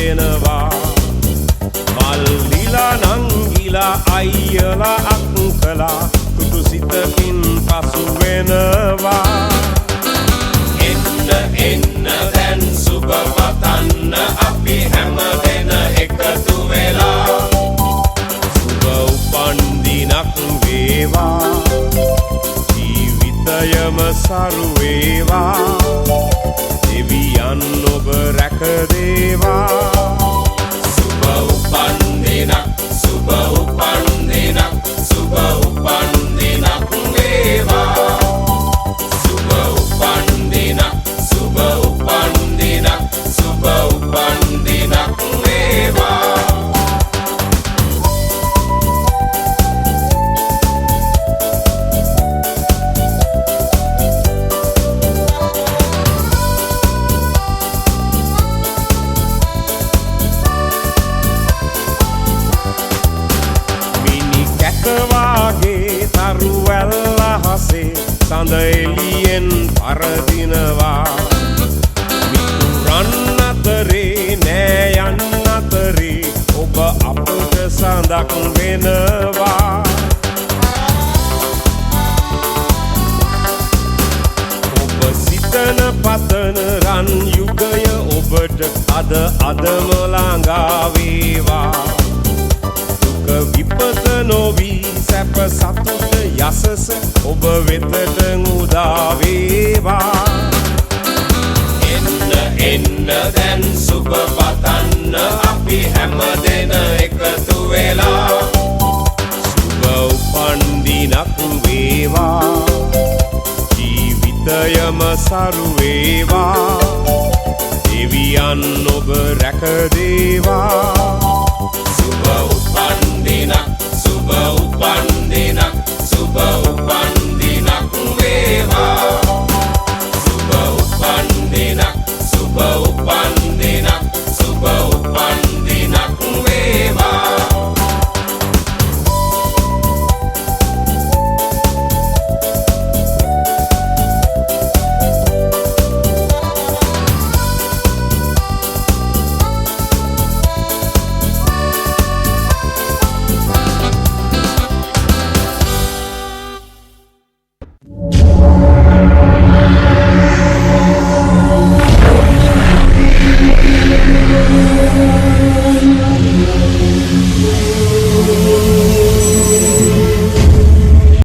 දෙනවා මල් දීලා නංගිලා අයියලා අක්කලා තුටු සිතකින් පසු වෙනවා එන්න එන්න දැන් සුබ පතන්න අපි හැම දෙන එකතු වෙලා සුබ උපන් දිනක් වේවා ජීවිතයම සරු වේවා දෙවියන් ඔබ රැක දේවා සුබ උපන් දිනක් සුබ උපන් දිනක් සුබ උපන් දිනක් වේවා සුබ උපන් දිනක් සුබ උපන් දිනක් සුබ උපන් දිනක් වේවා වාගේ තරුවැල්ල හසේ සඳ එළියෙන් පරදිනවා මිතුරන් අතරේ නෑ යන්න අතරේ ඔබ අපට සඳක් වෙනවා ඔබ සිතන පතන රන් යුගය ඔබට අදම ළඟා වේවා විපත නොවී සැප සතුට යසස ඔබ වෙතට උදා වේවා එන්න එන්න දැන් සුබ පතන්න අපි හැම දෙන එකතු වෙලා සුබ උපන් දිනක් වේවා ජීවිතයම සරු වේවා දෙවියන් ඔබ රැක දේවා